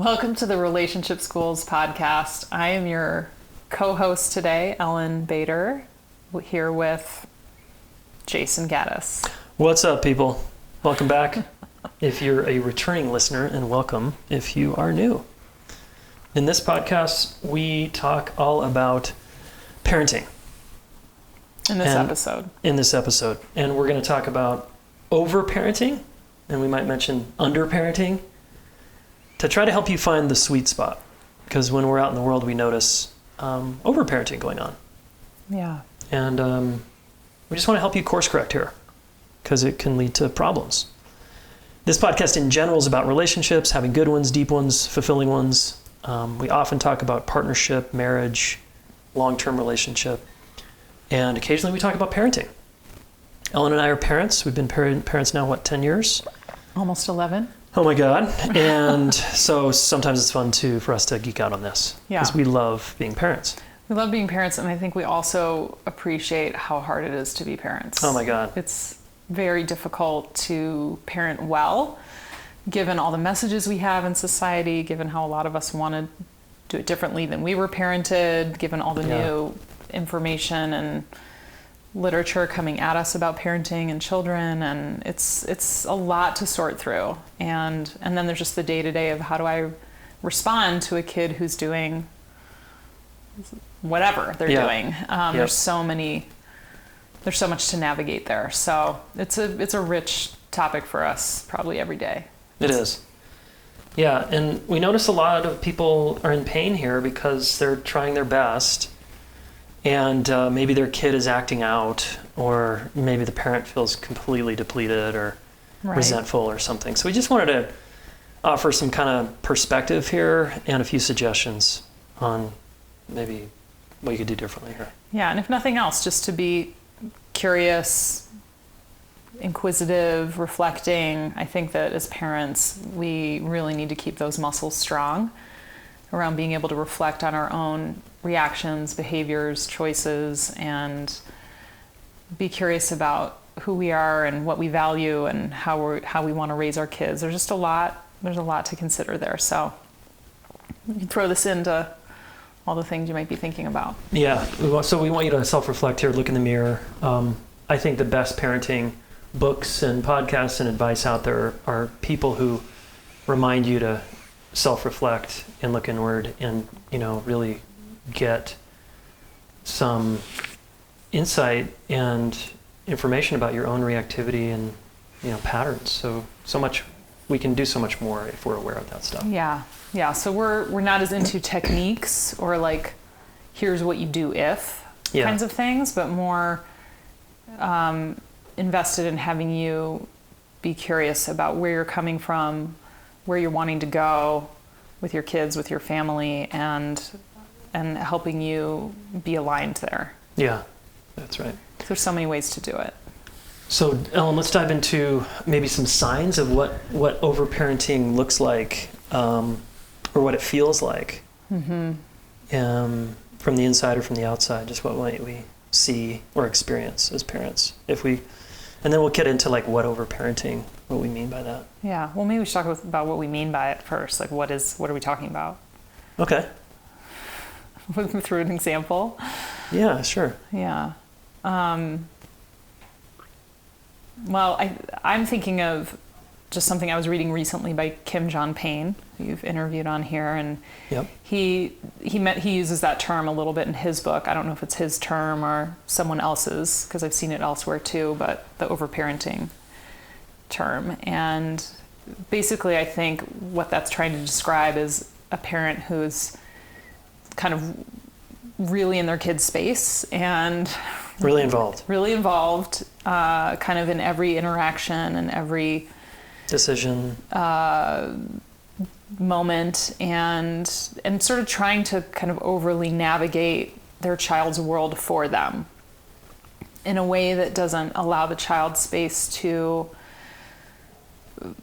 Welcome to the Relationship Schools podcast. I am your co-host today, Ellen Bader, here with Jason Gaddis. What's up, people? Welcome back if you're a returning listener, and welcome if you are new. In this podcast, we talk all about parenting. In this episode. And we're going to talk about over-parenting, and we might mention under-parenting, to try to help you find the sweet spot. Because when we're out in the world, we notice over-parenting going on. Yeah. And we just want to help you course correct here, because it can lead to problems. This podcast in general is about relationships, having good ones, deep ones, fulfilling ones. We often talk about partnership, marriage, long-term relationship, and occasionally we talk about parenting. Ellen and I are parents. We've been parents now, 10 years? Almost 11. Oh my God. And so sometimes it's fun too for us to geek out on this. Yeah. Because we love being parents. We love being parents, and I think we also appreciate how hard it is to be parents. Oh my God. It's very difficult to parent well, given all the messages we have in society, given how a lot of us want to do it differently than we were parented, given all the new information and literature coming at us about parenting and children, and it's a lot to sort through. And then there's just the day-to-day of how do I respond to a kid who's doing whatever they're doing. There's so much to navigate there. So it's a rich topic for us probably every day. It is. Yeah, and we notice a lot of people are in pain here because they're trying their best, and maybe their kid is acting out, or maybe the parent feels completely depleted or resentful or something. So we just wanted to offer some kind of perspective here and a few suggestions on maybe what you could do differently here. Yeah, and if nothing else, just to be curious, inquisitive, reflecting. I think that as parents, we really need to keep those muscles strong around being able to reflect on our own reactions, behaviors, choices, and be curious about who we are and what we value and how we want to raise our kids. There's a lot to consider there. So you can throw this into all the things you might be thinking about. Yeah, so we want you to self-reflect here, look in the mirror. I think the best parenting books and podcasts and advice out there are people who remind you to self-reflect and look inward and, really get some insight and information about your own reactivity and, patterns. So much, we can do so much more if we're aware of that stuff. Yeah. So we're not as into techniques or like, here's what you do if kinds of things, but more invested in having you be curious about where you're coming from, where you're wanting to go with your kids, with your family, and helping you be aligned there. Yeah, that's right. There's so many ways to do it. So Ellen, let's dive into maybe some signs of what overparenting looks like, or what it feels like, from the inside or from the outside. Just what might we see or experience as parents, and then we'll get into like what overparenting, what we mean by that. Yeah, well, maybe we should talk about what we mean by it first. Like, what are we talking about? Okay. Through an example. Yeah, sure. Yeah. Well, I'm thinking of just something I was reading recently by Kim John Payne, who you've interviewed on here, and he uses that term a little bit in his book. I don't know if it's his term or someone else's, because I've seen it elsewhere too, but the overparenting term. And basically I think what that's trying to describe is a parent who's kind of really in their kid's space and really involved, kind of in every interaction and every decision, moment, and sort of trying to kind of overly navigate their child's world for them in a way that doesn't allow the child space to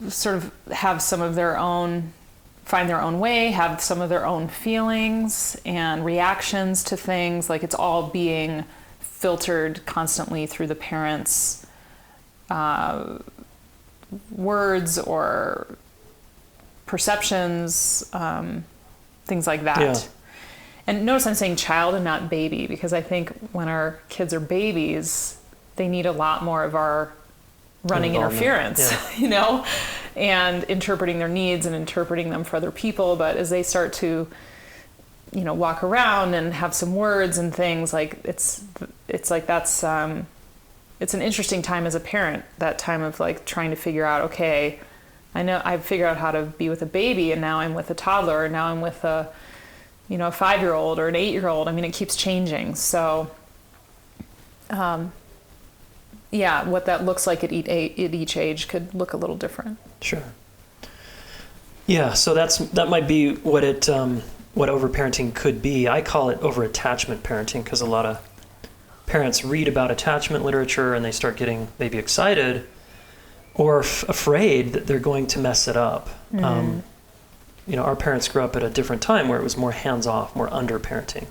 sort of have some of their own, find their own way, have some of their own feelings and reactions to things. Like, it's all being filtered constantly through the parents' words or perceptions, things like that. Yeah. And notice I'm saying child and not baby, because I think when our kids are babies, they need a lot more of our running interference, and interpreting their needs and interpreting them for other people. But as they start to, walk around and have some words and things, like it's like that's it's an interesting time as a parent, that time of like trying to figure out, okay, I know I've figured out how to be with a baby, and now I'm with a toddler, and now I'm with a 5-year-old or an 8-year-old. I mean, it keeps changing. So, what that looks like at each age could look a little different. Sure. Yeah. So that might be what what overparenting could be. I call it over-attachment parenting, because a lot of parents read about attachment literature and they start getting maybe excited or afraid that they're going to mess it up. Mm-hmm. Our parents grew up at a different time where it was more hands-off, more under-parenting.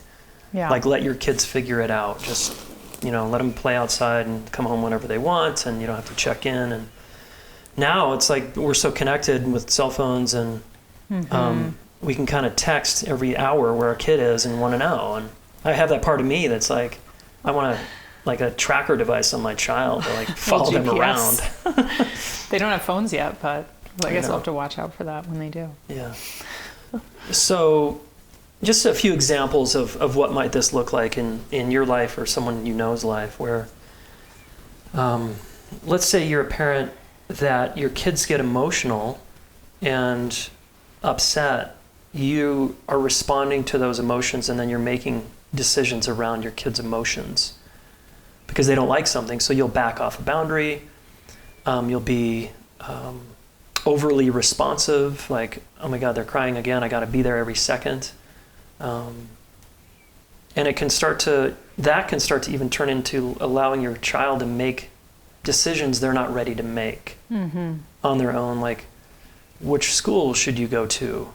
Yeah. Like, let your kids figure it out. Just, let them play outside and come home whenever they want, and you don't have to check in. And now it's like we're so connected with cell phones, and we can kind of text every hour where our kid is and want to know. And I have that part of me that's like, I want to, like a tracker device on my child to like follow them around. They don't have phones yet, but I guess we'll have to watch out for that when they do. Yeah. So just a few examples of what might this look like in your life or someone you know's life, where let's say you're a parent that your kids get emotional and upset. You are responding to those emotions, and then you're making decisions around your kids' emotions because they don't like something. So you'll back off a boundary. You'll be overly responsive, like, oh my God, they're crying again, I got to be there every second. And that can start to even turn into allowing your child to make decisions they're not ready to make on their own, like which school should you go to,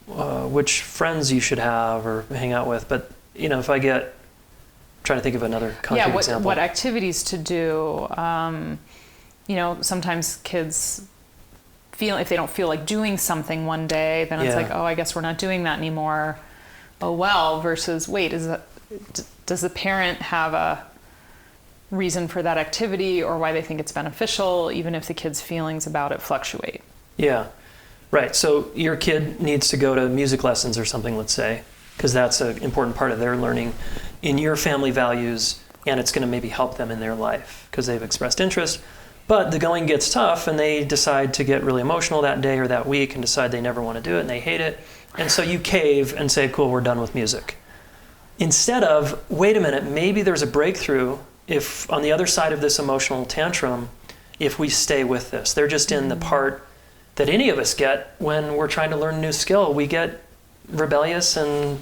which friends you should have or hang out with. But if I get, I'm trying to think of another concrete example. What activities to do. Sometimes kids feel, if they don't feel like doing something one day, then it's like, oh, I guess we're not doing that anymore. Oh, well, versus, wait, does the parent have a reason for that activity or why they think it's beneficial, even if the kid's feelings about it fluctuate? Yeah, right. So your kid needs to go to music lessons or something, let's say, because that's an important part of their learning in your family values, and it's going to maybe help them in their life because they've expressed interest. But the going gets tough, and they decide to get really emotional that day or that week and decide they never want to do it and they hate it. And so you cave and say, cool, we're done with music. Instead of, wait a minute, maybe there's a breakthrough if on the other side of this emotional tantrum, if we stay with this. They're just in the part that any of us get when we're trying to learn a new skill. We get rebellious and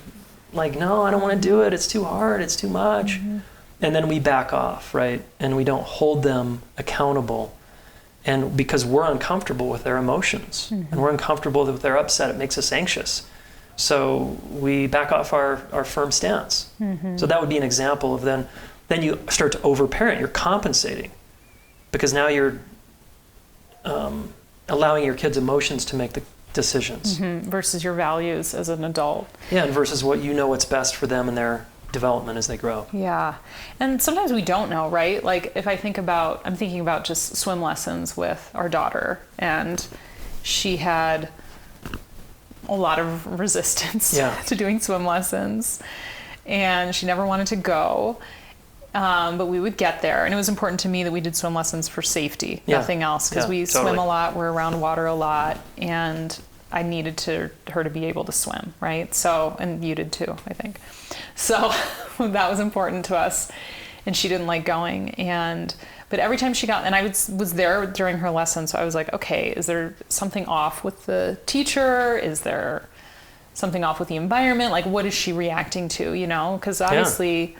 like, no, I don't want to do it. It's too hard. It's too much. Mm-hmm. And then we back off, right? And we don't hold them accountable. And because we're uncomfortable with their emotions and we're uncomfortable with their upset, it makes us anxious. So we back off our firm stance. Mm-hmm. So that would be an example of then you start to overparent. You're compensating because now you're allowing your kids' emotions to make the decisions. Versus your values as an adult. Yeah, and versus what's best for them and their development as they grow. Yeah. And sometimes we don't know, right? Like if I'm thinking about just swim lessons with our daughter, and she had a lot of resistance to doing swim lessons, and she never wanted to go. But we would get there, and it was important to me that we did swim lessons for safety, nothing else, because we swim a lot, we're around water a lot, and I needed her to be able to swim, right? So, and you did too, I think. So that was important to us, and she didn't like going. But every time she got, and I was there during her lesson, so I was like, okay, is there something off with the teacher? Is there something off with the environment? Like, what is she reacting to, Because obviously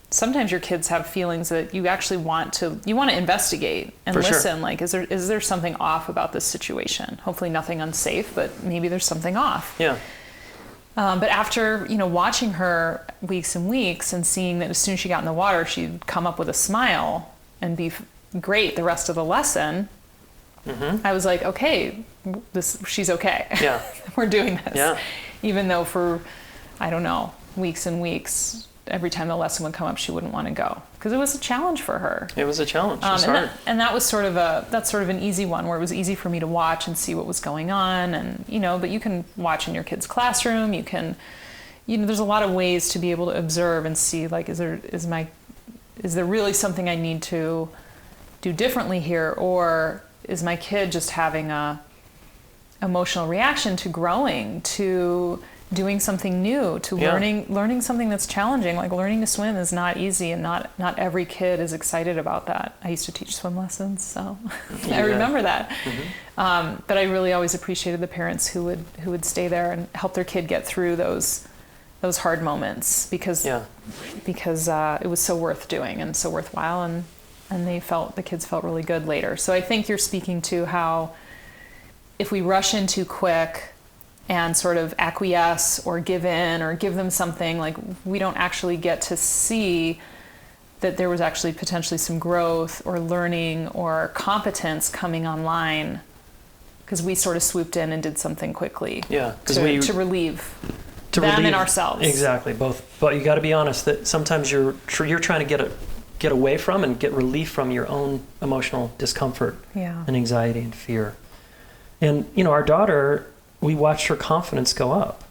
sometimes your kids have feelings that you actually want to investigate and listen. Like, is there something off about this situation? Hopefully nothing unsafe, but maybe there's something off. Yeah. But after, watching her weeks and weeks and seeing that as soon as she got in the water, she'd come up with a smile and be great the rest of the lesson, I was like, okay, she's okay. Yeah. We're doing this. Yeah. Even though for, I don't know, weeks and weeks, every time the lesson would come up, she wouldn't want to go because it was a challenge for her. It was a challenge. It was hard. That was that's sort of an easy one where it was easy for me to watch and see what was going on. And, but you can watch in your kid's classroom. You can, there's a lot of ways to be able to observe and see, like, is there really something I need to do differently here? Or is my kid just having a emotional reaction to growing, to doing something new, to learning something that's challenging? Like learning to swim is not easy, and not every kid is excited about that. I used to teach swim lessons, so I remember that. But I really always appreciated the parents who would stay there and help their kid get through those hard moments because it was so worth doing and so worthwhile, and the kids felt really good later. So I think you're speaking to how if we rush in too quick and sort of acquiesce or give in or give them something, like we don't actually get to see that there was actually potentially some growth or learning or competence coming online because we sort of swooped in and did something quickly. Yeah, to relieve them and ourselves. Exactly, both. But you got to be honest that sometimes you're trying to get away from and get relief from your own emotional discomfort and anxiety and fear. And, our daughter, we watched her confidence go up.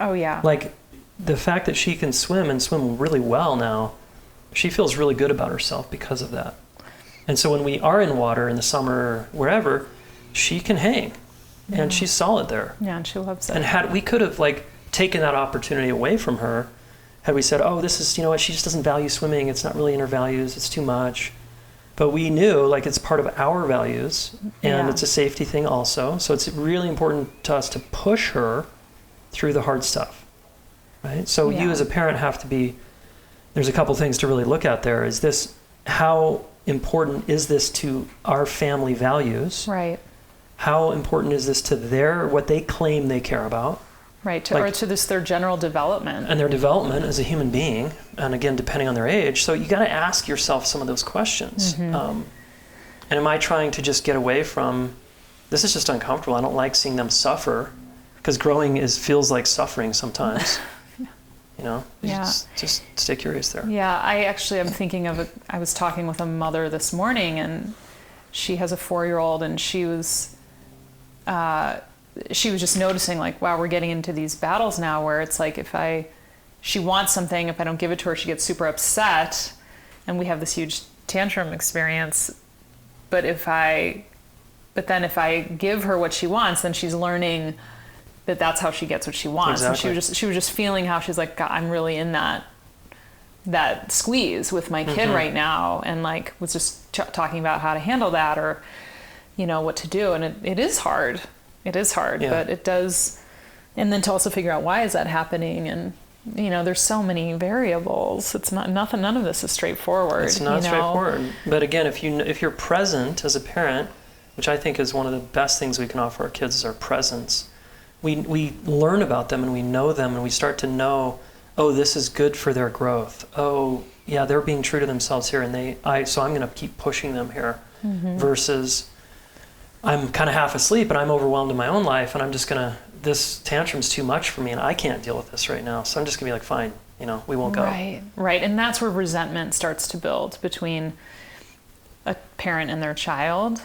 Oh, yeah. Like, the fact that she can swim and swim really well now, she feels really good about herself because of that. And so when we are in water in the summer or wherever, she can hang. And she's solid there. Yeah, and she loves it. And we could have, taken that opportunity away from her had we said, oh, this is, she just doesn't value swimming. It's not really in her values. It's too much. But we knew, it's part of our values, and it's a safety thing also. So it's really important to us to push her through the hard stuff, right? So you as a parent have to be, there's a couple things to really look at there. Is this, how important is this to our family values? Right. How important is this to what they claim they care about? Right, or to their general development. And their development as a human being, and again, depending on their age. So you got to ask yourself some of those questions. And am I trying to just get away from, this is just uncomfortable, I don't like seeing them suffer, because growing feels like suffering sometimes. Just stay curious there. Yeah, I'm thinking of I was talking with a mother this morning, and she has a 4-year-old, and she was just noticing, wow, we're getting into these battles now where it's like she wants something, if I don't give it to her, she gets super upset, and we have this huge tantrum experience. But then if I give her what she wants, then she's learning that that's how she gets what she wants. Exactly. And she was just feeling how she's like, God, I'm really in that squeeze with my kid right now, and was just talking about how to handle that or what to do, and it is hard. It is hard, but it does. And then to also figure out why is that happening, and there's so many variables. It's not nothing. None of this is straightforward. It's not straightforward. But again, if you're present as a parent, which I think is one of the best things we can offer our kids, is our presence. We learn about them and we know them, and we start to know, oh, this is good for their growth. Oh, yeah, they're being true to themselves here, and so I'm going to keep pushing them here, versus I'm kind of half asleep and I'm overwhelmed in my own life, and I'm just this tantrum's too much for me and I can't deal with this right now. So I'm just gonna be fine, we won't go. Right. And that's where resentment starts to build between a parent and their child.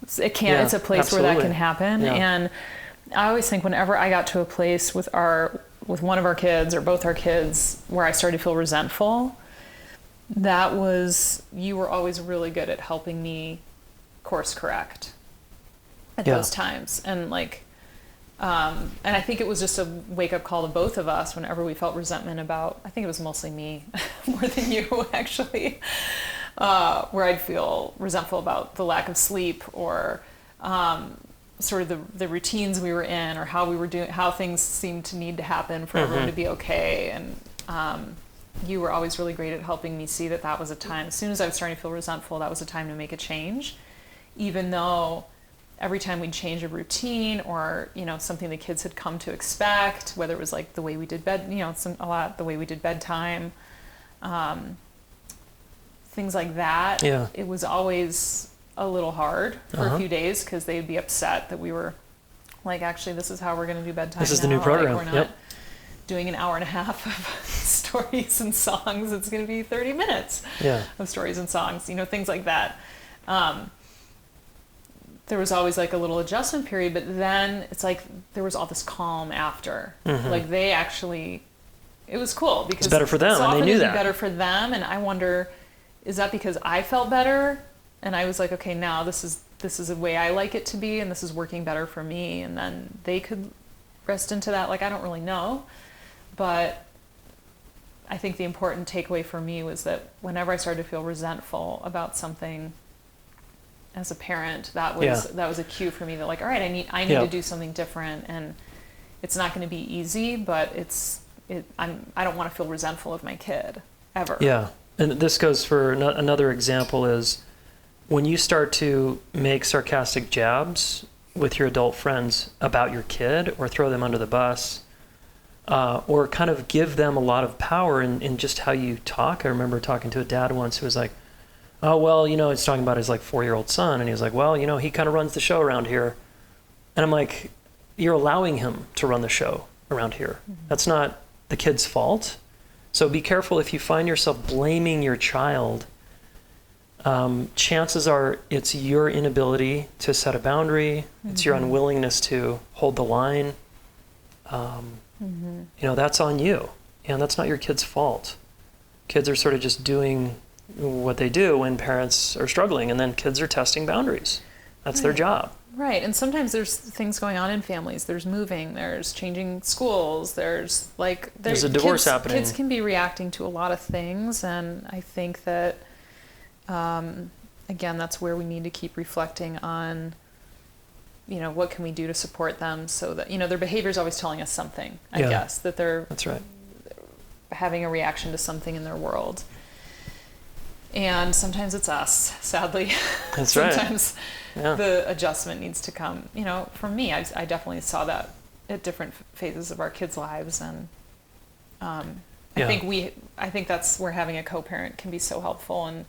It's a place absolutely. where that can happen. Yeah. And I always think whenever I got to a place with one of our kids or both our kids where I started to feel resentful, you were always really good at helping me course correct at those times. And and I think it was just a wake-up call to both of us whenever we felt resentment about, I think it was mostly me more than you actually, where I'd feel resentful about the lack of sleep or sort of the routines we were in or how we were doing, how things seemed to need to happen for everyone to be okay. And you were always really great at helping me see that was a time, as soon as I was starting to feel resentful, that was a time to make a the even though every time we'd change a routine or, something the kids had come to expect, whether it was the way we did the way we did bedtime, things like that. Yeah. It was always a little hard for a few days because they'd be upset that we were like, actually, this is how we're going to do bedtime. This is the new program. Like, we're not doing an hour and a half of stories and songs. It's going to be 30 minutes of stories and songs, things like that. There was always like a little adjustment period, but then it's like there was all this calm after. Like they actually, it was cool because it's better for them, so and they knew that. Better for them, and I wonder, is that because I felt better, and I was like, okay, now this is the way I like it to be, and this is working better for me, and then they could rest into that. Like I don't really know, but I think the important takeaway for me was that whenever I started to feel resentful about something as a parent, that was a cue for me that like, all right, I need to do something different, and it's not going to be easy, but I don't want to feel resentful of my kid ever. Yeah, and this goes for another example is when you start to make sarcastic jabs with your adult friends about your kid, or throw them under the bus, or kind of give them a lot of power in just how you talk. I remember talking to a dad once who was like, oh, well, he's talking about his like 4-year-old son. And he was like, well, he kind of runs the show around here. And I'm like, you're allowing him to run the show around here. That's not the kid's fault. So be careful if you find yourself blaming your child. Chances are it's your inability to set a boundary. It's your unwillingness to hold the line. That's on you. And that's not your kid's fault. Kids are sort of just doing what they do when parents are struggling, and then kids are testing boundaries. That's their job. Right. And sometimes there's things going on in families. There's moving, there's changing schools, there's a divorce happening. Kids can be reacting to a lot of things, and I think that again, that's where we need to keep reflecting on what can we do to support them so that their behavior is always telling us something. I guess that that's right, having a reaction to something in their world. And sometimes it's us, sadly. That's right. Sometimes the adjustment needs to come. For me, I definitely saw that at different phases of our kids' lives, and I think that's where having a co-parent can be so helpful, and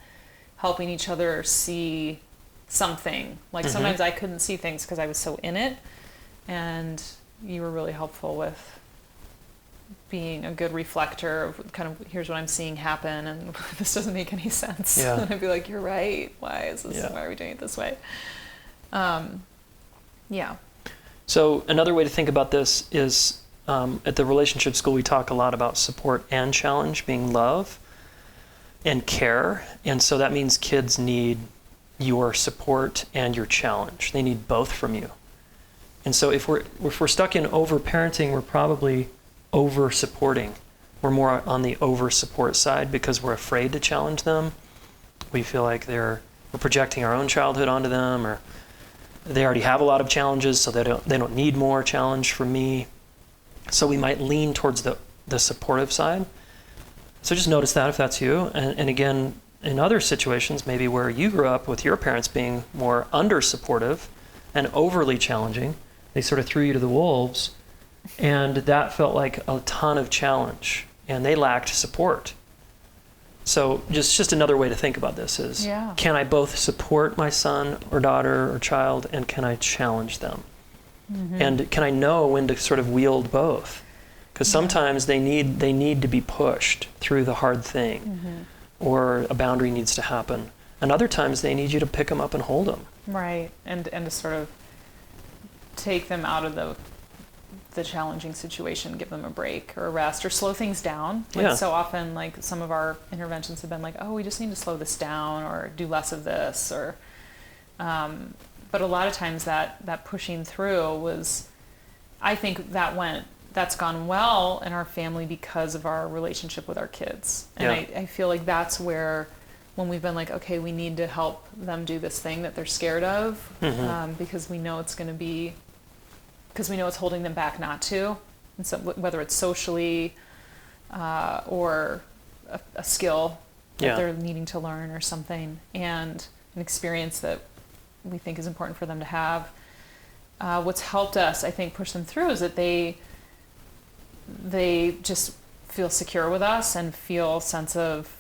helping each other see something. Like sometimes I couldn't see things because I was so in it, and you were really helpful with being a good reflector of kind of, here's what I'm seeing happen, and this doesn't make any sense. Yeah. And I'd be like, you're right. Why are we doing it this way? So another way to think about this is at the relationship school, we talk a lot about support and challenge being love and care. And so that means kids need your support and your challenge. They need both from you. And so if we're stuck in over-parenting, we're probably over-supporting. We're more on the over-support side because we're afraid to challenge them. We feel like we're projecting our own childhood onto them, or they already have a lot of challenges, so they don't need more challenge from me. So we might lean towards the supportive side. So just notice that if that's you. And again, in other situations, maybe where you grew up with your parents being more under-supportive and overly challenging, they sort of threw you to the wolves, and that felt like a ton of challenge, and they lacked support. So just another way to think about this is, can I both support my son or daughter or child, and can I challenge them? And can I know when to sort of wield both? Because sometimes they need to be pushed through the hard thing, or a boundary needs to happen. And other times they need you to pick them up and hold them. Right, and to sort of take them out of the challenging situation, give them a break or a rest, or slow things down. So often, like some of our interventions have been like, oh, we just need to slow this down, or do less of this, or but a lot of times that pushing through was, I think that's gone well in our family because of our relationship with our kids. And I feel like that's where, when we've been like, okay, we need to help them do this thing that they're scared of, because we know it's going to be, because we know it's holding them back not to. And so whether it's socially or a skill that they're needing to learn or something, and an experience that we think is important for them to have. What's helped us, I think, push them through is that they just feel secure with us and feel a sense of,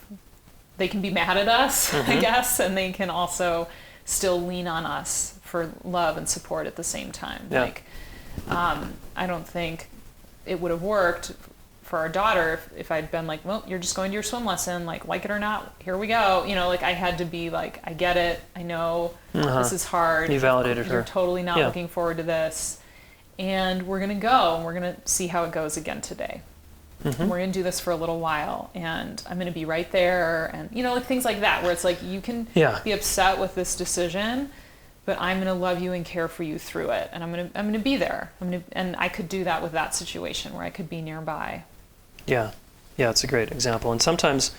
they can be mad at us, I guess, and they can also still lean on us for love and support at the same time. Yeah. Like, I don't think it would have worked for our daughter if I'd been like, well, you're just going to your swim lesson, like it or not, here we go. You know, like I had to be like, I get it. I know this is hard. You validated her. You're totally not looking forward to this. And we're going to go and we're going to see how it goes again today. And we're going to do this for a little while and I'm going to be right there. And, you know, like things like that, where it's like, you can be upset with this decision, but I'm going to love you and care for you through it. And I'm going to be there. And I could do that with that situation where I could be nearby. Yeah. Yeah. It's a great example. And sometimes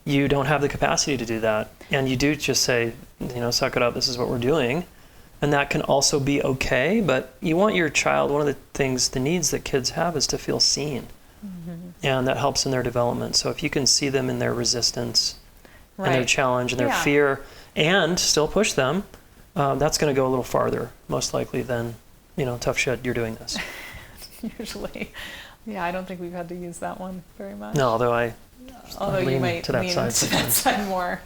you don't have the capacity to do that. And you do just say, you know, suck it up. This is what we're doing. And that can also be okay. But you want your child, one of the things, the needs that kids have is to feel seen. And that helps in their development. So if you can see them in their resistance and their challenge and their fear and still push them, that's going to go a little farther, most likely, than, you know, tough shit, you're doing this. Usually. Yeah, I don't think we've had to use that one very much. No, although you might to that lean side to that side more.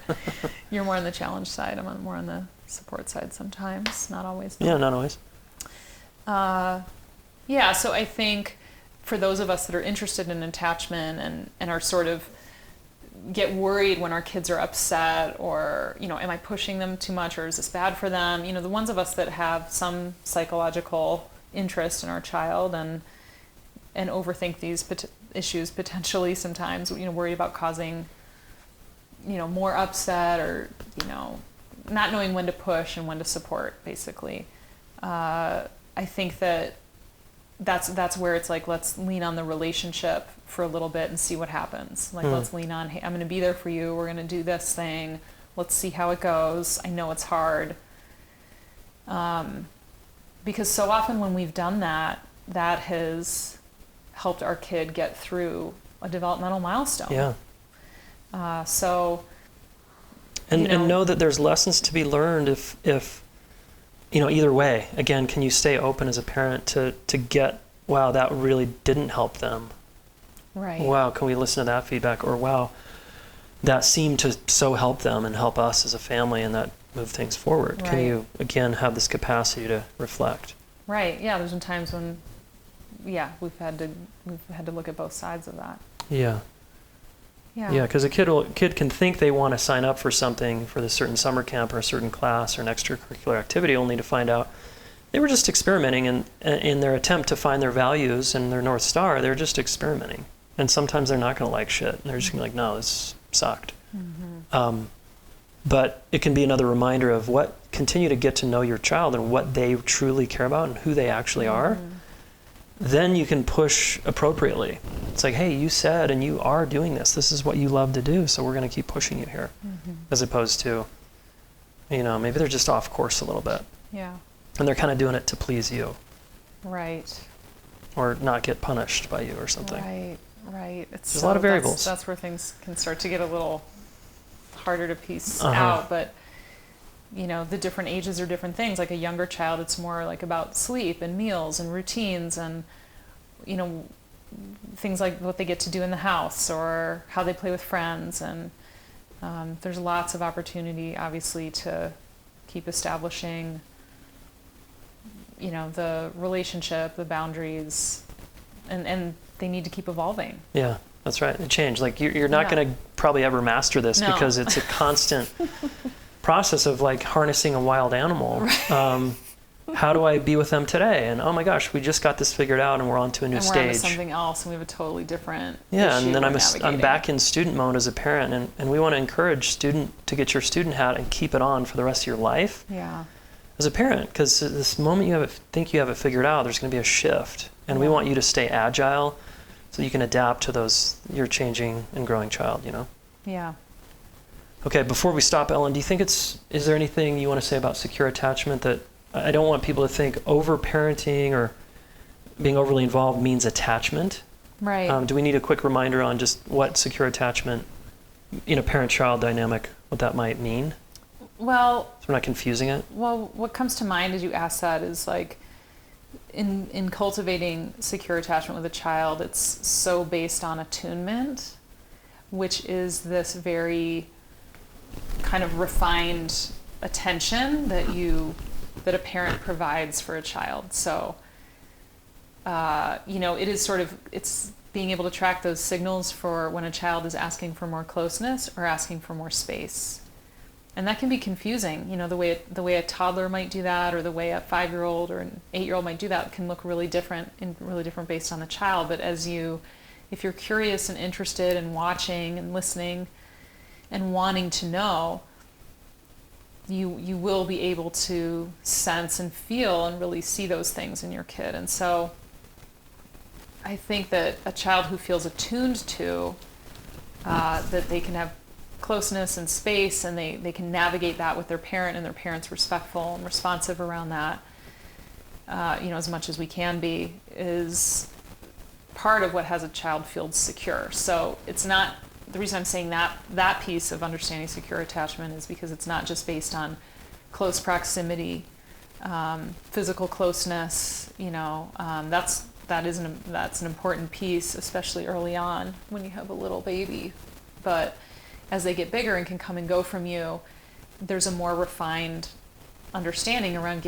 You're more on the challenge side. I'm more on the support side sometimes. Not always. Yeah, not always. Yeah, so I think for those of us that are interested in attachment and are sort of get worried when our kids are upset or, you know, am I pushing them too much or is this bad for them? You know, the ones of us that have some psychological interest in our child and overthink these issues potentially sometimes, you know, worried about causing, you know, more upset or, you know, not knowing when to push and when to support, basically. I think that's where it's like, let's lean on the relationship for a little bit and see what happens. Like, let's lean on, hey, I'm going to be there for you. We're going to do this thing. Let's see how it goes. I know it's hard. Because so often when we've done that, that has helped our kid get through a developmental milestone. Yeah. And know that there's lessons to be learned if you know, either way. Again, can you stay open as a parent to get, wow, that really didn't help them. Right. Wow, can we listen to that feedback? Or wow, that seemed to so help them and help us as a family and that move things forward. Right. Can you, again, have this capacity to reflect? Right. Yeah, there's been times when, we've had to look at both sides of that. Yeah. Yeah, because a kid can think they want to sign up for something, for this certain summer camp or a certain class or an extracurricular activity, only to find out they were just experimenting in their attempt to find their values and their North Star. They're just experimenting. And sometimes they're not going to like shit. And they're just going to be like, no, this sucked. But it can be another reminder of continue to get to know your child and what they truly care about and who they actually are. Then you can push appropriately. It's like, hey, you said and you are doing this. This is what you love to do, so we're going to keep pushing you here. As opposed to, you know, maybe they're just off course a little bit. Yeah. And they're kind of doing it to please you. Right. Or not get punished by you or something. Right. There's a lot of variables. That's where things can start to get a little harder to piece out. But, you know, the different ages are different things. Like a younger child, it's more like about sleep and meals and routines and, you know, things like what they get to do in the house or how they play with friends. And there's lots of opportunity, obviously, to keep establishing, you know, the relationship, the boundaries, and they need to keep evolving. Yeah, that's right. They change. Like you're not going to probably ever master this because it's a constant process of like harnessing a wild animal. Right. How do I be with them today? And oh my gosh, we just got this figured out and we're on to a new stage. And we're on to something else and we have a totally different issue and then navigating. I'm back in student mode as a parent and we want to encourage to get your student hat and keep it on for the rest of your life. Yeah. As a parent, because this moment you think you have it figured out, there's going to be a shift. And we want you to stay agile so you can adapt to your changing and growing child, you know? Yeah. Okay, before we stop, Ellen, do you think is there anything you want to say about secure attachment that I don't want people to think over-parenting or being overly involved means attachment? Right. Do we need a quick reminder on just what secure attachment in a parent-child dynamic, what that might mean? Well, so we're not confusing it. Well, what comes to mind as you ask that is like in cultivating secure attachment with a child, it's so based on attunement, which is this very kind of refined attention that a parent provides for a child. So, it is it's being able to track those signals for when a child is asking for more closeness or asking for more space. And that can be confusing. The way a toddler might do that, or the way a 5-year-old or an 8-year-old might do that, can look really different based on the child. But if you're curious and interested and watching and listening and wanting to know, you will be able to sense and feel and really see those things in your kid. And so I think that a child who feels attuned to that they can have closeness and space, and they can navigate that with their parent, and their parent's respectful and responsive around that, as much as we can be, is part of what has a child feel secure. So it's not, the reason I'm saying that piece of understanding secure attachment is because it's not just based on close proximity, physical closeness. That's an important piece, especially early on when you have a little baby. But as they get bigger and can come and go from you, there's a more refined understanding around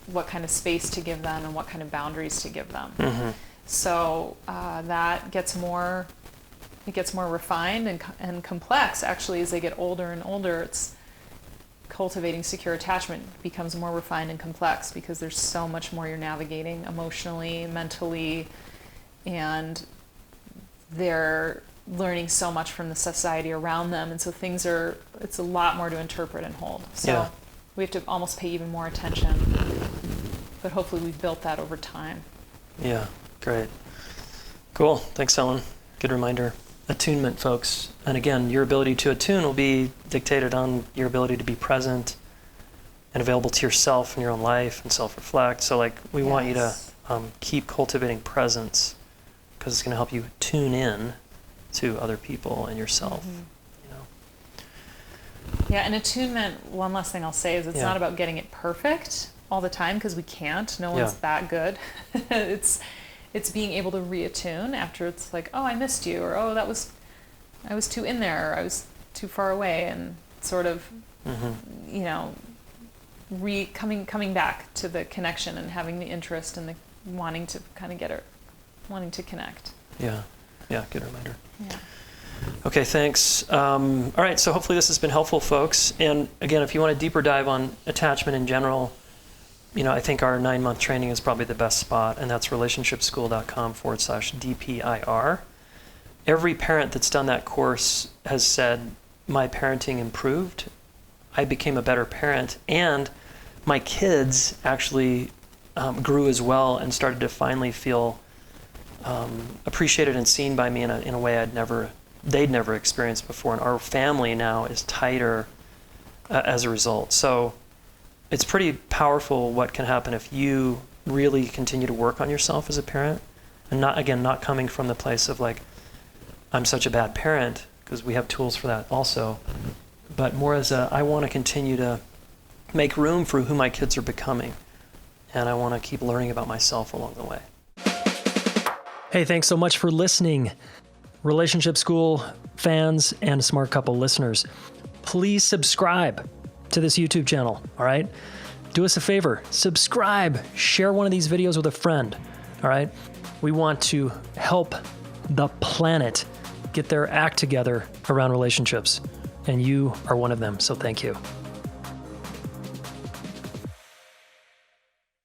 what kind of space to give them and what kind of boundaries to give them. Mm-hmm. So that gets more refined and complex, actually, as they get older and older. It's cultivating secure attachment becomes more refined and complex because there's so much more you're navigating emotionally, mentally, and they're learning so much from the society around them. And so it's a lot more to interpret and hold. So we have to almost pay even more attention, but hopefully we've built that over time. Yeah, great. Cool. Thanks, Ellen. Good reminder. Attunement, folks. And again, your ability to attune will be dictated on your ability to be present and available to yourself in your own life and self-reflect. So we want you to keep cultivating presence, because it's going to help you tune in to other people and yourself. Mm-hmm. Yeah, and attunement, one last thing I'll say is it's not about getting it perfect all the time, because we can't. No one's that good. It's being able to reattune after it's like, oh, I missed you, or oh, I was too in there, or I was too far away, and sort of, coming back to the connection and having the interest and the wanting to kind of wanting to connect. Yeah, good reminder. Yeah. Okay, thanks. All right, so hopefully this has been helpful, folks. And again, if you want a deeper dive on attachment in general, I think our 9-month training is probably the best spot, and that's relationshipschool.com/DPIR. Every parent that's done that course has said, my parenting improved, I became a better parent, and my kids actually grew as well and started to finally feel appreciated and seen by me in a way they'd never experienced before. And our family now is tighter as a result. So it's pretty powerful what can happen if you really continue to work on yourself as a parent, and not coming from the place of I'm such a bad parent, because we have tools for that also, but more as I want to continue to make room for who my kids are becoming, and I want to keep learning about myself along the way. Hey, thanks so much for listening. Relationship School fans and Smart Couple listeners, please subscribe to this YouTube channel, all right? Do us a favor, subscribe, share one of these videos with a friend, all right? We want to help the planet get their act together around relationships, and you are one of them, so thank you.